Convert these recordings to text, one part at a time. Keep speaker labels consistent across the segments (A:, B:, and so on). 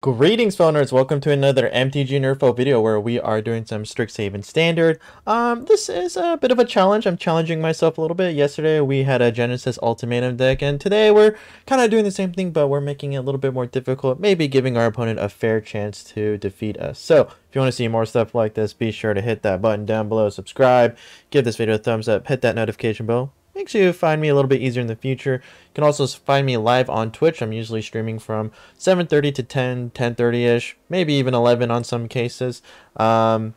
A: Greetings, fellow nerds. Welcome to another MTG NerdPhil video where we are doing some Strixhaven Standard. This is a bit of a challenge. I'm challenging myself a little bit. Yesterday we had a Gensis Ultimatum deck, and today we're kind of doing the same thing, but we're making it a little bit more difficult, maybe giving our opponent a fair chance to defeat us. So, if you want to see more stuff like this, be sure to hit that button down below, subscribe, give this video a thumbs up, hit that notification bell. Makes you find me a little bit easier in the future. You can also find me live on Twitch. I'm usually streaming from 7:30 to 10, 10:30-ish, maybe even 11 on some cases. I'll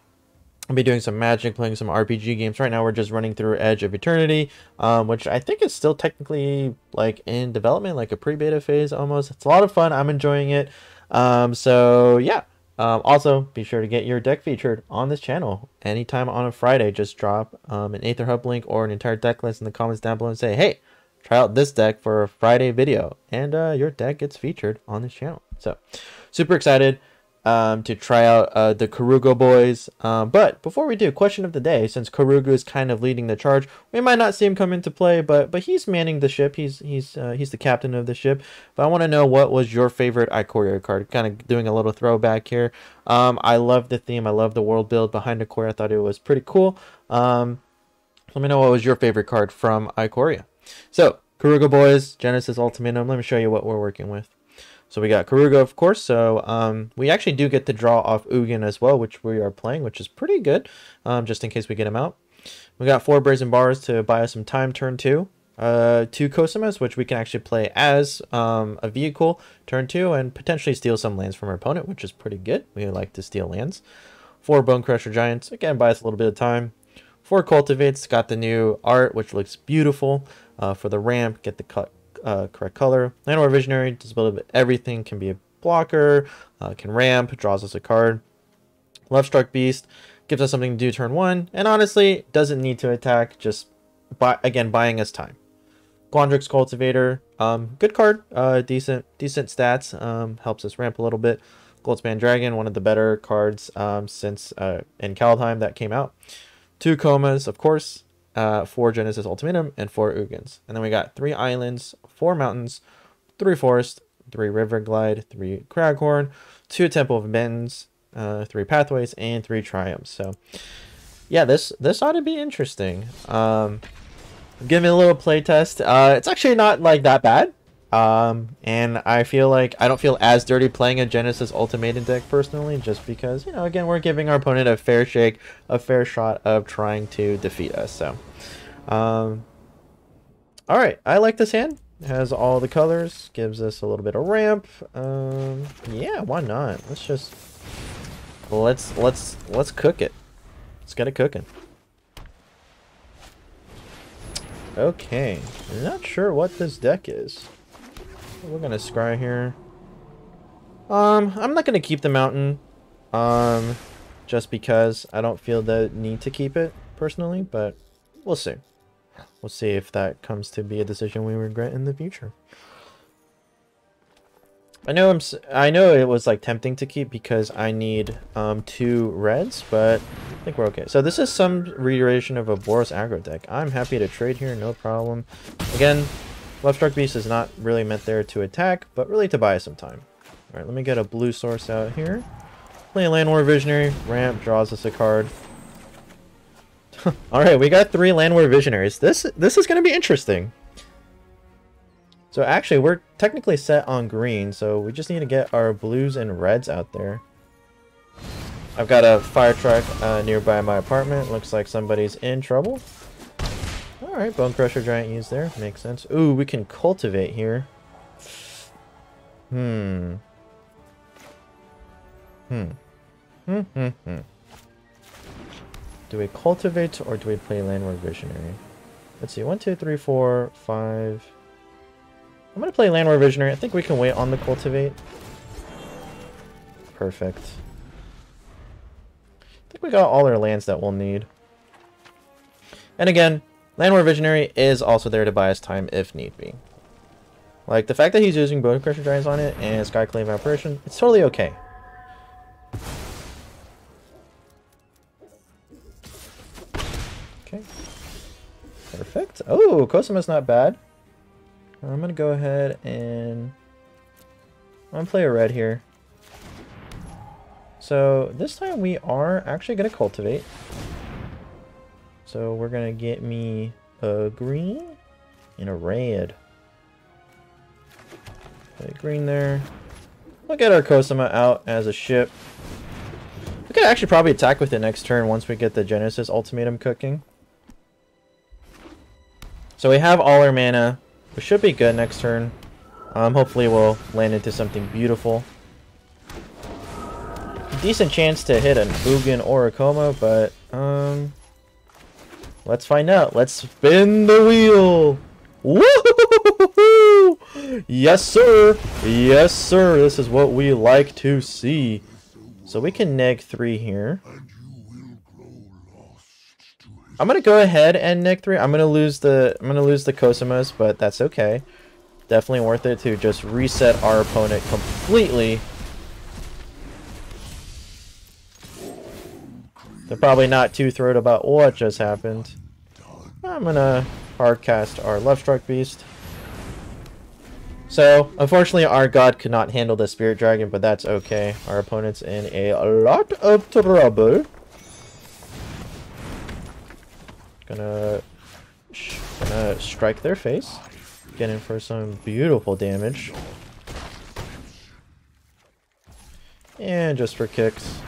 A: be doing some Magic, playing some RPG games. Right now we're just running through Edge of Eternity, which I think is still technically like in development, like a pre-beta phase almost. It's a lot of fun. I'm enjoying it. So yeah. Also, be sure to get your deck featured on this channel anytime on a Friday. Just drop an Aether Hub link or an entire deck list in the comments down below and say, hey, try out this deck for a Friday video, and your deck gets featured on this channel. So, super excited to try out the Keruga boys. But before we do, question of the day, since Keruga is kind of leading the charge, we might not see him come into play, but he's manning the ship. He's the captain of the ship. But I want to know, what was your favorite Ikoria card? Kind of doing a little throwback here. I love the theme. I love the world build behind Ikoria. I thought it was pretty cool. Let me know what was your favorite card from Ikoria. So, Keruga boys, Gensis Ultimatum. Let me show you what we're working with. So we got Keruga, of course. So we actually do get to draw off Ugin as well, which we are playing, which is pretty good, just in case we get him out. We got 4 Brazen Bars to buy us some time turn 2. 2 Kosumas, which we can actually play as a vehicle turn 2 and potentially steal some lands from our opponent, which is pretty good. We like to steal lands. 4 Bone Crusher Giants, again, buy us a little bit of time. 4 Cultivates, got the new art, which looks beautiful for the ramp. Get the correct color. Landlord Visionary does a little bit everything. Can be a blocker, can ramp, draws us a card. Lovestruck Beast gives us something to do turn 1, and honestly doesn't need to attack, just buying us time. Quandrix Cultivator, good card, decent stats, helps us ramp a little bit. Goldspan Dragon, one of the better cards since in Kaldheim that came out. 2 Comas, of course. 4 Gensis Ultimatum, and 4 Ugins. And then we got 3 islands, 4 mountains, 3 forests, 3 river glide, 3 craghorn, 2 temple of mittens, 3 pathways, and 3 triumphs. So yeah, this ought to be interesting. Give me a little play test. It's actually not like that bad. And I feel like I don't feel as dirty playing a Gensis Ultimatum deck personally, just because, you know, again, we're giving our opponent a fair shake, a fair shot of trying to defeat us. So, all right, I like this hand. It has all the colors, gives us a little bit of ramp. Yeah, why not? Let's cook it. Let's get it cooking. Okay, I'm not sure what this deck is. We're gonna scry here. I'm not gonna keep the mountain, just because I don't feel the need to keep it personally, but we'll see. We'll see if that comes to be a decision we regret in the future. I know it was like tempting to keep because I need 2 reds, but I think we're okay. So this is some reiteration of a Boros aggro deck. I'm happy to trade here, no problem. Again, Lovestruck Beast is not really meant there to attack, but really to buy us some time. Alright, let me get a blue source out here. Play a Landlord Visionary. Ramp draws us a card. Alright, we got 3 Landlord Visionaries. This is going to be interesting. So actually, we're technically set on green, so we just need to get our blues and reds out there. I've got a fire truck nearby my apartment. Looks like somebody's in trouble. Alright, Bone Crusher Giant used there. Makes sense. Ooh, we can cultivate here. Do we cultivate or do we play Landlord Visionary? Let's see. 1, 2, 3, 4, 5. I'm going to play Landlord Visionary. I think we can wait on the cultivate. Perfect. I think we got all our lands that we'll need. And again, Landlord Visionary is also there to buy us time if need be. Like, the fact that he's using Bone Crusher Giants on it and Skyclave Apparition, it's totally okay. Okay. Perfect. Oh, Kosuma's not bad. I'm going to go ahead and I'm going to play a red here. So this time we are actually going to cultivate. So we're going to get me a green and a red. Put a green there. We'll get our Cosima out as a ship. We could actually probably attack with it next turn once we get the Gensis Ultimatum cooking. So we have all our mana. We should be good next turn. Hopefully we'll land into something beautiful. Decent chance to hit an Ugin or a Koma, but let's find out. Let's spin the wheel. Woo! Yes, sir. Yes, sir. This is what we like to see. So we can neg 3 here. I'm gonna go ahead and neg 3. I'm gonna lose the Cosimas, but that's okay. Definitely worth it to just reset our opponent completely. They're probably not too thrilled about what just happened. I'm gonna hardcast our Love Struck Beast. So, unfortunately, our god could not handle the Spirit Dragon, but that's okay. Our opponent's in a lot of trouble. Gonna strike their face. Get in for some beautiful damage. And just for kicks.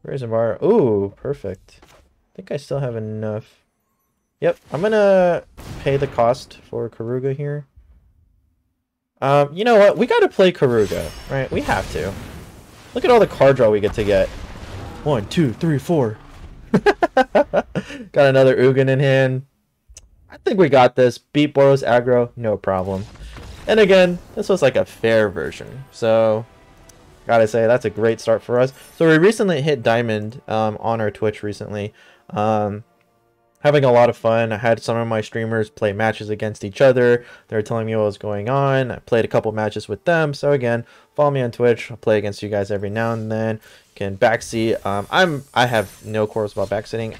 A: Raise and bar. Ooh, perfect. I think I still have enough. Yep, I'm gonna pay the cost for Keruga here. You know what? We gotta play Keruga, right? We have to. Look at all the card draw we get to get. 1, 2, 3, 4. Got another Ugin in hand. I think we got this. Beat Boros aggro, no problem. And again, this was like a fair version. So, gotta say, that's a great start for us. So we recently hit Diamond on our Twitch recently. Having a lot of fun. I had some of my streamers play matches against each other. They were telling me what was going on. I played a couple matches with them. So again, follow me on Twitch. I'll play against you guys every now and then. Can backseat. I have no quarrels about backseating.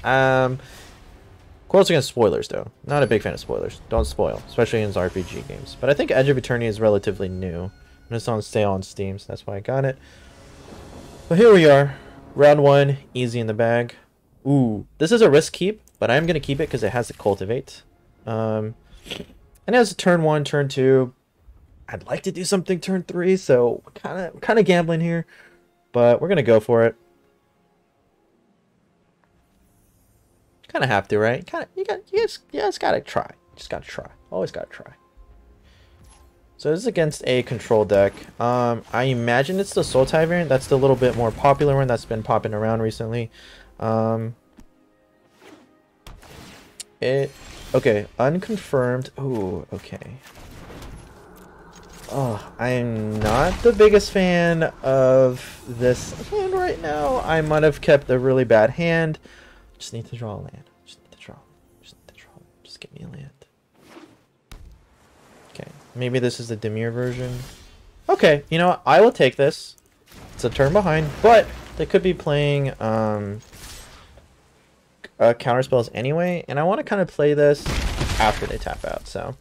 A: Quarrels against spoilers though. Not a big fan of spoilers. Don't spoil, especially in RPG games. But I think Edge of Eternity is relatively new. And it's on sale on Steam, so that's why I got it. But here we are. Round 1, easy in the bag. Ooh, this is a risk keep, but I'm going to keep it because it has to cultivate. And as turn 1, turn 2, I'd like to do something turn 3, so kind of gambling here, but we're going to go for it. Kind of have to, right? You just got to try. Just got to try. Always got to try. So this is against a control deck. I imagine it's the Sultai variant. That's the little bit more popular one that's been popping around recently. Okay, unconfirmed. Ooh, okay. Oh, I'm not the biggest fan of this hand right now. I might have kept a really bad hand. Just need to draw a land. Just need to draw. Just give me a land. Okay, maybe this is the Dimir version. Okay, you know what? I will take this. It's a turn behind, but they could be playing counter spells anyway, and I want to kind of play this after they tap out, so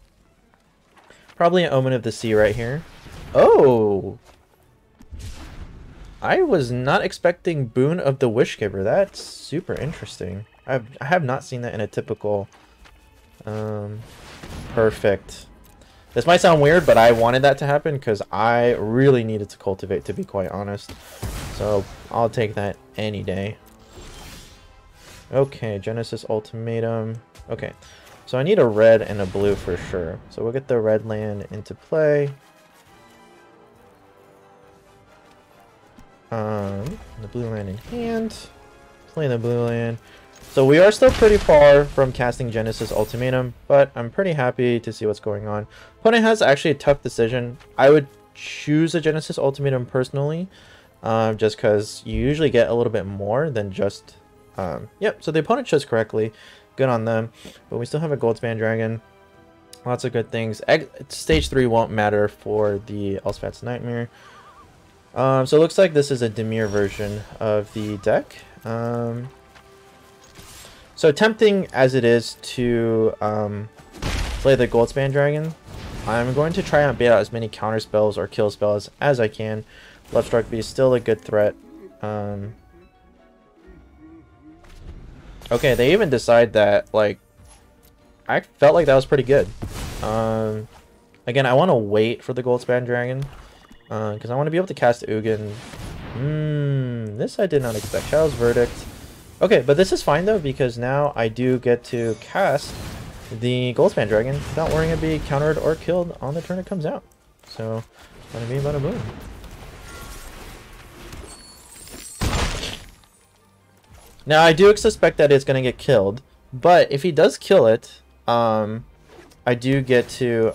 A: probably an Omen of the Sea right here. Oh, I was not expecting Boon of the Wishgiver. That's super interesting. I have not seen that in a typical perfect. This might sound weird, but I wanted that to happen because I really needed to cultivate, to be quite honest. So I'll take that any day. Okay, Gensis Ultimatum. Okay, so I need a red and a blue for sure. So we'll get the red land into play. The blue land in hand. Play the blue land. So we are still pretty far from casting Gensis Ultimatum, but I'm pretty happy to see what's going on. Opponent has actually a tough decision. I would choose a Gensis Ultimatum personally, just because you usually get a little bit more than just... Yep, so the opponent chose correctly. Good on them. But we still have a Goldspan Dragon. Lots of good things. Stage 3 won't matter for the Elspeth's Nightmare. So it looks like this is a Dimir version of the deck. So tempting as it is to play the Goldspan Dragon, I'm going to try and bait out as many counter spells or kill spells as I can. Left Strike Beast still a good threat. Okay, they even decide that, like, I felt like that was pretty good. Again, I want to wait for the Goldspan Dragon, because I want to be able to cast Ugin. This I did not expect. Shadow's Verdict. Okay, but this is fine though, because now I do get to cast the Goldspan Dragon without worrying it'd be countered or killed on the turn it comes out. So, bada bing, bada boom. Now, I do suspect that it's going to get killed, but if he does kill it, I do get to,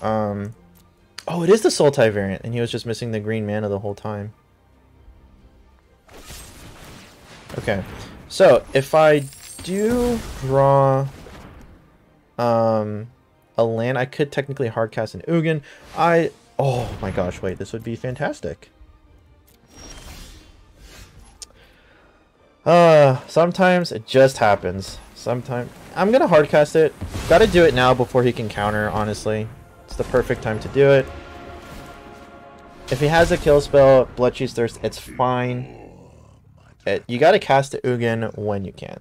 A: oh, it is the Sultai variant, and he was just missing the green mana the whole time. Okay, so if I do draw a land, I could technically hardcast an Ugin. Oh my gosh, wait, this would be fantastic. Sometimes it just happens. Sometimes I'm gonna hardcast it. Gotta do it now before he can counter, honestly. It's the perfect time to do it. If he has a kill spell, Bloodchief's Thirst, it's fine. You gotta cast the Ugin when you can.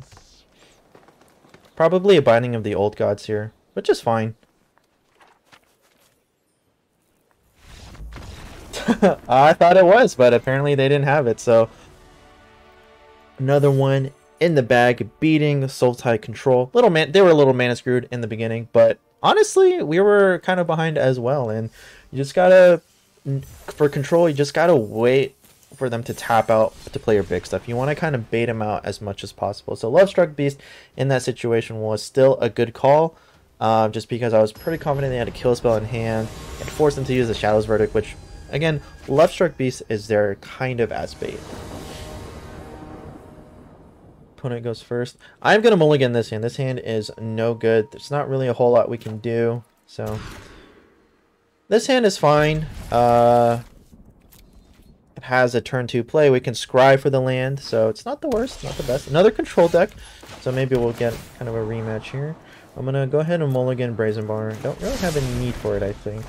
A: Probably a Binding of the Old Gods here, which is fine. I thought it was, but apparently they didn't have it, so... Another one in the bag, beating Sultai Control. They were a little mana screwed in the beginning, but honestly, we were kind of behind as well, and you just gotta... For Control, you just gotta wait for them to tap out to play your big stuff. You want to kind of bait them out as much as possible. So Love Struck Beast in that situation was still a good call, just because I was pretty confident they had a kill spell in hand and forced them to use the Shadow's Verdict, which, again, Love Struck Beast is there kind of as bait. Opponent goes first. I'm going to mulligan this hand. This hand is no good. There's not really a whole lot we can do. So this hand is fine. It has a turn 2 play. We can scry for the land, so it's not the worst, not the best. Another control deck, so maybe we'll get kind of a rematch here. I'm going to go ahead and mulligan Brazen Bar. Don't really have any need for it, I think.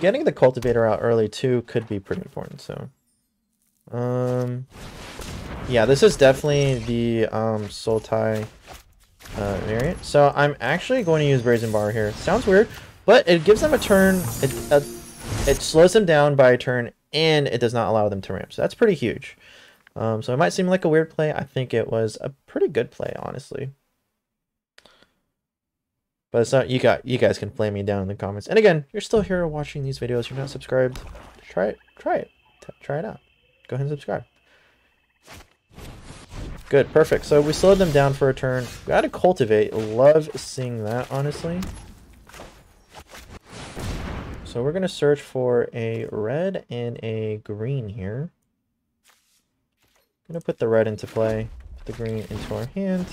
A: Getting the Cultivator out early, too, could be pretty important, so... yeah, this is definitely the Sultai variant. So I'm actually going to use Brazen Bar here. Sounds weird, but it gives them a turn. It slows them down by a turn, and it does not allow them to ramp. So that's pretty huge. So it might seem like a weird play. I think it was a pretty good play, honestly. But it's not. You guys can flame me down in the comments. And again, you're still here watching these videos. You're not subscribed. Try it out. Go ahead and subscribe. Good, perfect. So we slowed them down for a turn. We got to cultivate. Love seeing that, honestly. So we're going to search for a red and a green here. I'm going to put the red into play. Put the green into our hand.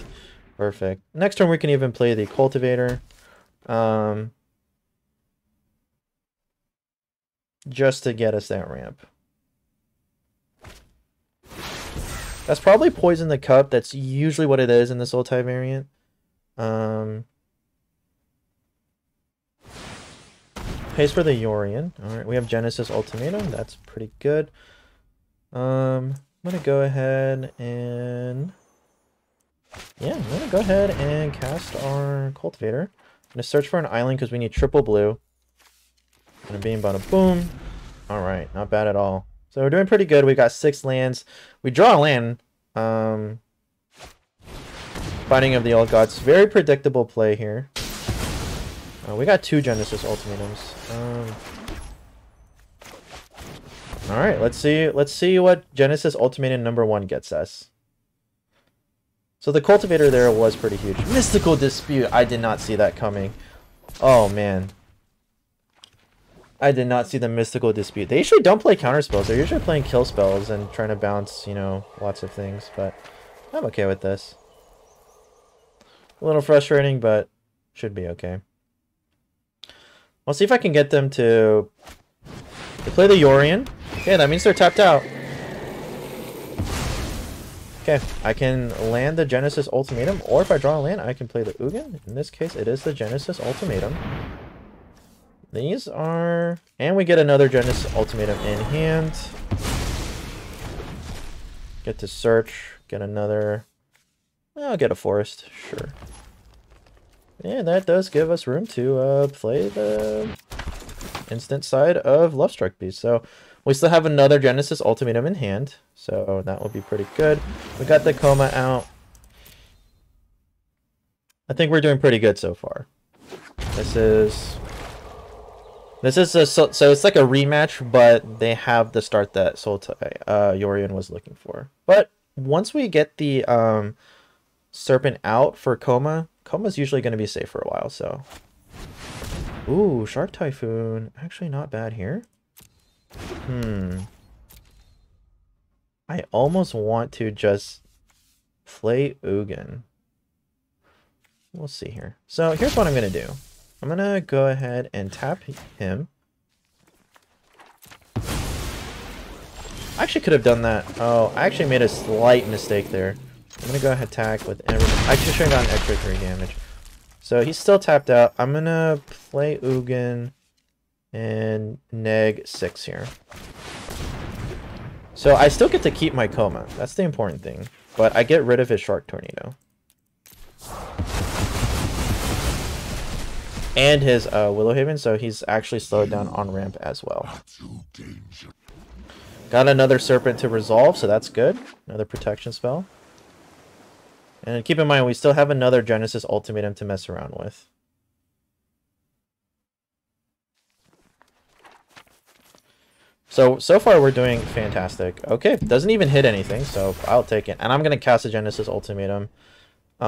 A: Perfect. Next turn we can even play the cultivator. Just to get us that ramp. That's probably Poison the Cup. That's usually what it is in the Sultai variant. Pays for the Yorion. Alright, we have Gensis Ultimatum. That's pretty good. I'm going to go ahead and... Yeah, I'm going to go ahead and cast our Cultivator. I'm going to search for an island because we need triple blue. And a beam, bada boom. Alright, not bad at all. So we're doing pretty good. We got 6 lands. We draw a land. Binding of the Old Gods. Very predictable play here. We got 2 Gensis Ultimatums. Alright, let's see what Gensis Ultimatum number 1 gets us. So the Cultivator there was pretty huge. Mystical Dispute. I did not see that coming. Oh, man. I did not see the Mystical Dispute. They usually don't play counter spells. They're usually playing kill spells and trying to bounce, you know, lots of things. But I'm okay with this. A little frustrating, but should be okay. I'll see if I can get them to play the Yorion. Okay, that means they're tapped out. Okay, I can land the Gensis Ultimatum, or if I draw a land, I can play the Ugin. In this case, it is the Gensis Ultimatum. These are... And we get another Gensis Ultimatum in hand. Get to search, get another... I'll get a forest, sure. Yeah, that does give us room to play the instant side of Lovestruck Beast. So we still have another Gensis Ultimatum in hand, so that will be pretty good. We got the Coma out. I think we're doing pretty good so far. This is so it's like a rematch, but they have the start that Yorion was looking for. But once we get the Serpent out for Coma, Coma's usually going to be safe for a while, so... Ooh, Shark Typhoon. Actually not bad here. I almost want to just play Ugin. We'll see here. So here's what I'm going to do. I'm going to go ahead and tap him. I actually could have done that. Oh, I actually made a slight mistake there. I'm going to go ahead and attack with everything. I should have gotten extra 3 damage. So he's still tapped out. I'm going to play Ugin and neg 6 here. So I still get to keep my Coma. That's the important thing. But I get rid of his Shark Tornado. And his Willowhaven, so he's actually slowed down on ramp as well. Got another Serpent to resolve, so that's good. Another protection spell. And keep in mind, we still have another Gensis Ultimatum to mess around with. So far we're doing fantastic. Okay, doesn't even hit anything, so I'll take it. And I'm going to cast a Gensis Ultimatum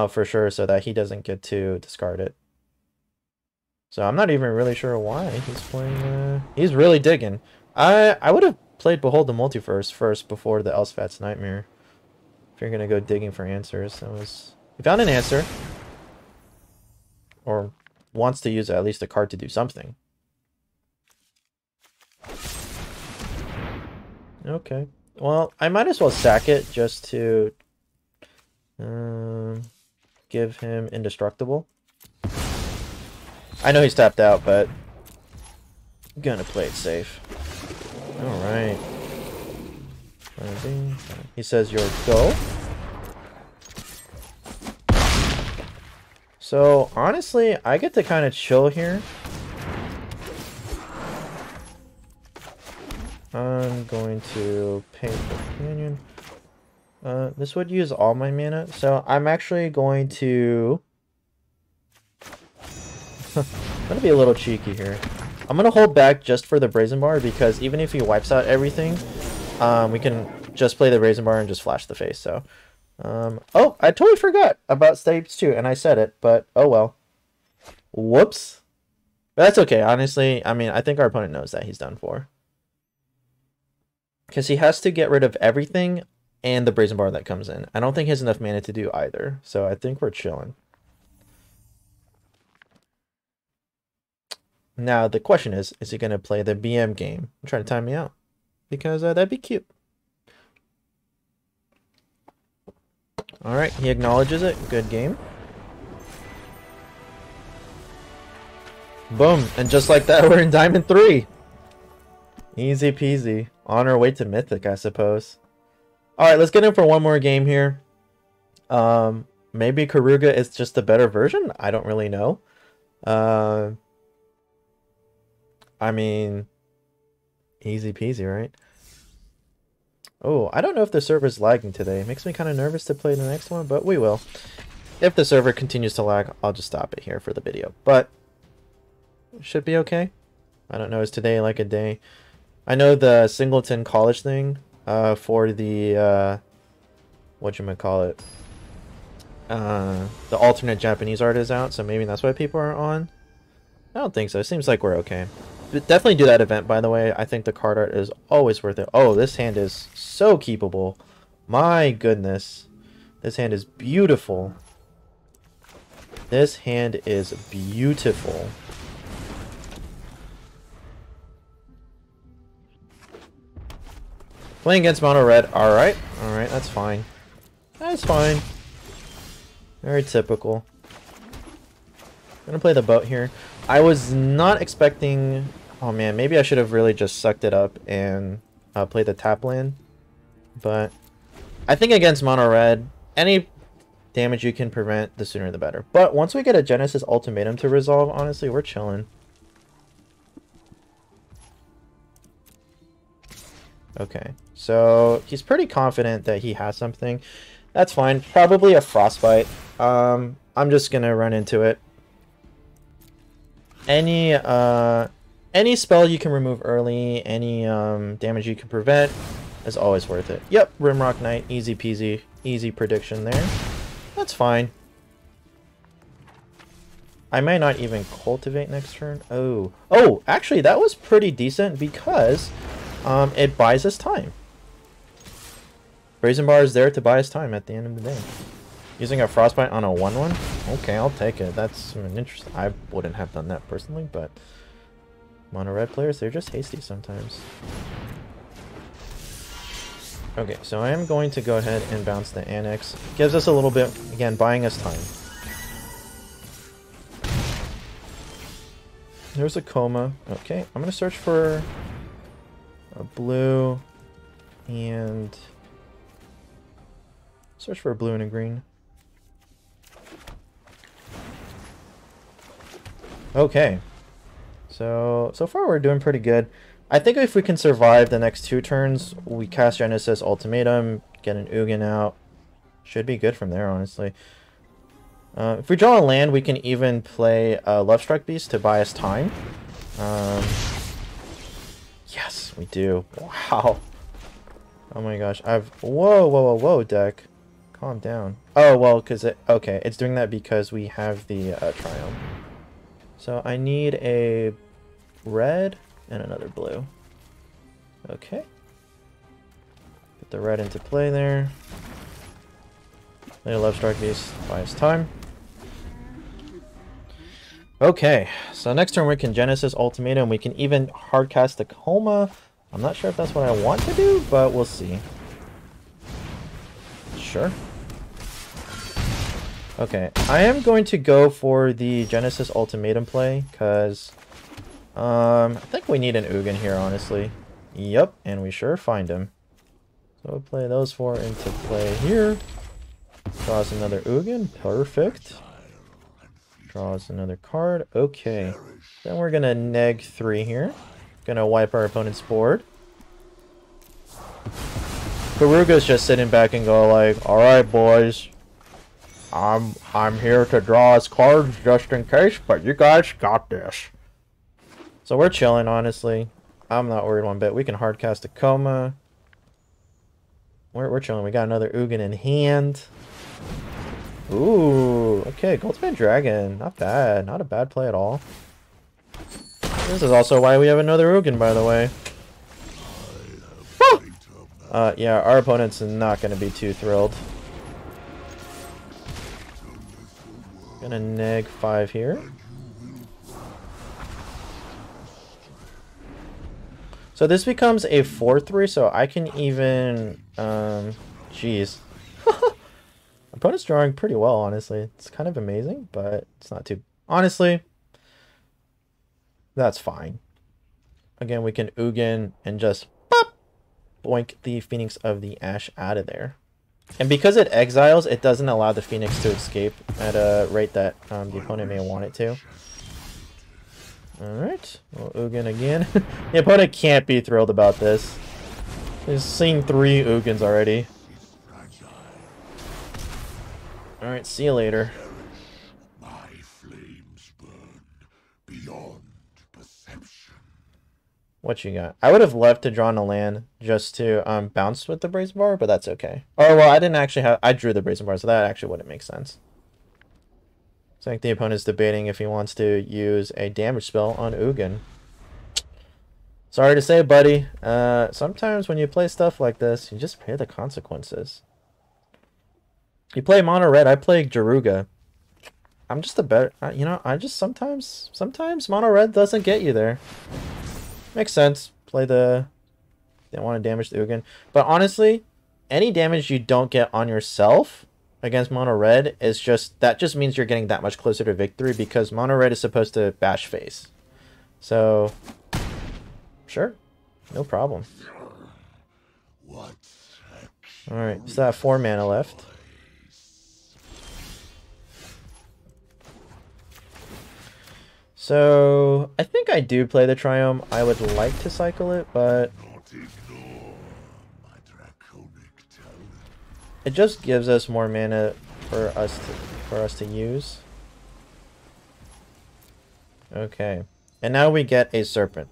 A: for sure, so that he doesn't get to discard it. So I'm not even really sure why he's playing... he's really digging. I would have played Behold the Multiverse first before the Elspeth's Nightmare. If you're going to go digging for answers. He found an answer. Or wants to use at least a card to do something. Okay. Well, I might as well sack it just to give him Indestructible. I know he's tapped out, but I'm gonna play it safe. Alright. He says your go. So, honestly, I get to kind of chill here. I'm going to pay for Companion. This would use all my mana, so I'm actually going to... I'm going to be a little cheeky here. I'm going to hold back just for the Brazen Bar, because even if he wipes out everything, we can just play the Brazen Bar and just flash the face, so... oh, I totally forgot about Stage 2, and I said it, but oh well. Whoops. But that's okay, honestly. I mean, I think our opponent knows that he's done for. Because he has to get rid of everything and the Brazen Bar that comes in. I don't think he has enough mana to do either, so I think we're chilling. Now, the question is he going to play the BM game? I'm trying to time me out, because that'd be cute. Alright, he acknowledges it. Good game. Boom. And just like that, we're in Diamond 3. Easy peasy. On our way to Mythic, I suppose. Alright, let's get in for one more game here. Maybe Keruga is just a better version? I don't really know. I mean, easy peasy, right? Oh, I don't know if the server's lagging today. It makes me kind of nervous to play the next one, but we will. If the server continues to lag, I'll just stop it here for the video. But it should be okay. I don't know, is today like a day? I know the Singleton College thing for the, whatchamacallit, the alternate Japanese art is out, so maybe that's why people are on. I don't think so. It seems like we're okay. But definitely do that event, by the way. I think the card art is always worth it. Oh, this hand is so keepable. My goodness. This hand is beautiful. This hand is beautiful. Playing against mono red. Alright. Alright, that's fine. That's fine. Very typical. I'm gonna play the boat here. I was not expecting... Oh man, maybe I should have really just sucked it up and played the tap land. But I think against mono red, any damage you can prevent, the sooner the better. But once we get a Gensis Ultimatum to resolve, honestly, we're chilling. Okay, so he's pretty confident that he has something. That's fine. Probably a Frostbite. I'm just gonna run into it. Any spell you can remove early, any damage you can prevent is always worth it. Yep, Rimrock Knight, easy peasy, easy prediction there. That's fine. I might not even cultivate next turn. Oh, actually that was pretty decent because it buys us time. Brazen Bar is there to buy us time at the end of the day. Using a Frostbite on a 1/1? Okay, I'll take it. That's an interesting... I wouldn't have done that personally, but... Mono red players, they're just hasty sometimes. Okay, so I am going to go ahead and bounce the Annex. Gives us a little bit, again, buying us time. There's a Coma. Okay, I'm going to search for a blue and... Search for a blue and a green. Okay. So far we're doing pretty good. I think if we can survive the next 2 turns, we cast Gensis Ultimatum, get an Ugin out. Should be good from there, honestly. If we draw a land, we can even play Lovestruck Beast to buy us time. Yes, we do. Wow. Oh my gosh. Whoa, deck. Calm down. Oh, well, because okay, it's doing that because we have the Triumph. So I need a red and another blue. Okay. Put the red into play there. Play a Lovestruck Beast, buy us time. Okay, so next turn we can Gensis Ultimatum. We can even hardcast the Coma. I'm not sure if that's what I want to do, but we'll see. Sure. Okay, I am going to go for the Gensis Ultimatum play, because I think we need an Ugin here, honestly. Yep, and we sure find him. So we'll play those 4 into play here. Draws another Ugin, perfect. Draws another card, okay. Then we're gonna neg 3 here. Gonna wipe our opponent's board. Keruga's just sitting back and go like, alright boys. I'm here to draw us cards just in case, but you guys got this. So we're chilling, honestly. I'm not worried one bit. We can hardcast a Coma. We're chilling. We got another Ugin in hand. Ooh, okay, Goldspan Dragon. Not bad. Not a bad play at all. This is also why we have another Ugin, by the way. Yeah, our opponent's not going to be too thrilled. Gonna neg 5 here. So this becomes a 4/3, so I can even... Jeez. Opponent's drawing pretty well, honestly. It's kind of amazing, but it's not too... Honestly, that's fine. Again, we can Ugin and just pop, boink the Phoenix of the Ash out of there. And because it exiles, it doesn't allow the Phoenix to escape at a rate that the opponent may want it to. Alright, well, Ugin again. The opponent can't be thrilled about this. He's seen 3 Ugins already. Alright, see you later.
B: My flames burn beyond perception.
A: What you got? I would have loved to draw on a land just to bounce with the Brazen Bar, but that's okay. Oh, well, I didn't actually have... I drew the Brazen Bar, so that actually wouldn't make sense. So I think the opponent's debating if he wants to use a damage spell on Ugin. Sorry to say, buddy. Sometimes when you play stuff like this, you just pay the consequences. You play mono red, I play Keruga. I'm just a better... you know, I just sometimes mono red doesn't get you there. Makes sense. Play the... Didn't want to damage the Ugin. But honestly, any damage you don't get on yourself against mono red is that just means you're getting that much closer to victory, because mono red is supposed to bash face. So sure, no problem. Alright, so I have 4 mana left. So I think I do play the Triome. I would like to cycle it, but it just gives us more mana for us to use. Okay. And now we get a Serpent.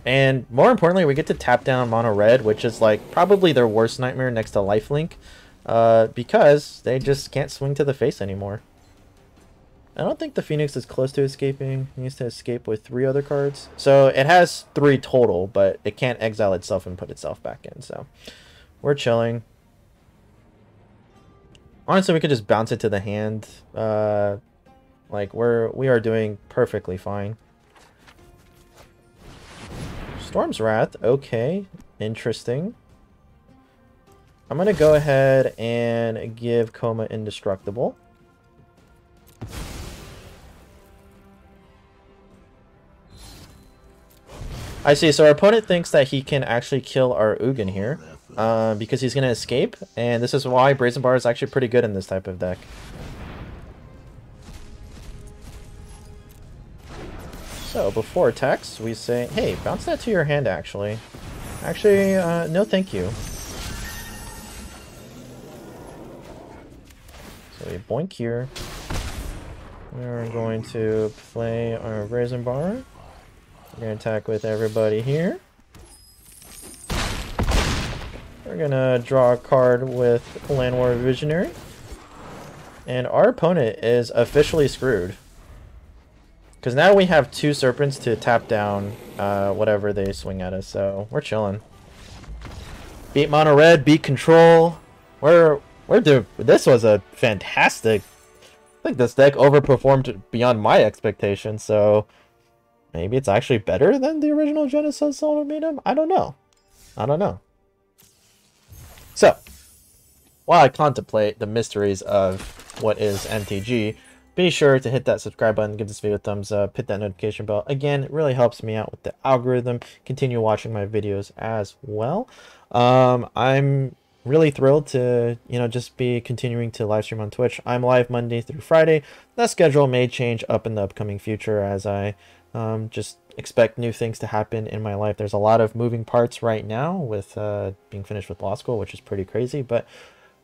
A: And more importantly, we get to tap down mono red, which is like probably their worst nightmare next to lifelink, because they just can't swing to the face anymore. I don't think the Phoenix is close to escaping. It needs to escape with 3 other cards. So it has 3 total, but it can't exile itself and put itself back in. So we're chilling. Honestly, we could just bounce it to the hand. Like we are doing perfectly fine. Storm's Wrath, okay, interesting. I'm gonna go ahead and give Coma Indestructible. I see, so our opponent thinks that he can actually kill our Ugin here, because he's gonna escape, and this is why Brazen Bar is actually pretty good in this type of deck. So before attacks, we say, hey, bounce that to your hand, actually. Actually, no thank you. So we boink here. We're going to play our Brazen Bar. We're going to attack with everybody here. We're going to draw a card with Landwar Visionary. And our opponent is officially screwed. Because now we have 2 Serpents to tap down whatever they swing at us, so we're chilling. Beat mono red, beat control. We're doing. This was a fantastic. I think this deck overperformed beyond my expectations, so maybe it's actually better than the original Gensis Ultimatum. I don't know. I don't know. So while I contemplate the mysteries of what is MTG, be sure to hit that subscribe button, give this video a thumbs up, hit that notification bell. Again, it really helps me out with the algorithm. Continue watching my videos as well. I'm really thrilled to, just be continuing to live stream on Twitch. I'm live Monday through Friday. That schedule may change up in the upcoming future as I just expect new things to happen in my life. There's a lot of moving parts right now with being finished with law school, which is pretty crazy, but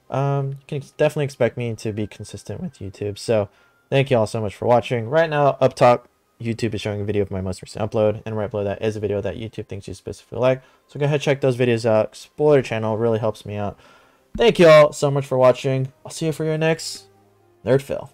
A: you can definitely expect me to be consistent with YouTube. So thank you all so much for watching. Right now, up top, YouTube is showing a video of my most recent upload, and right below that is a video that YouTube thinks you specifically like. So go ahead, check those videos out. Explore the channel, really helps me out. Thank you all so much for watching. I'll see you for your next NerdPhil.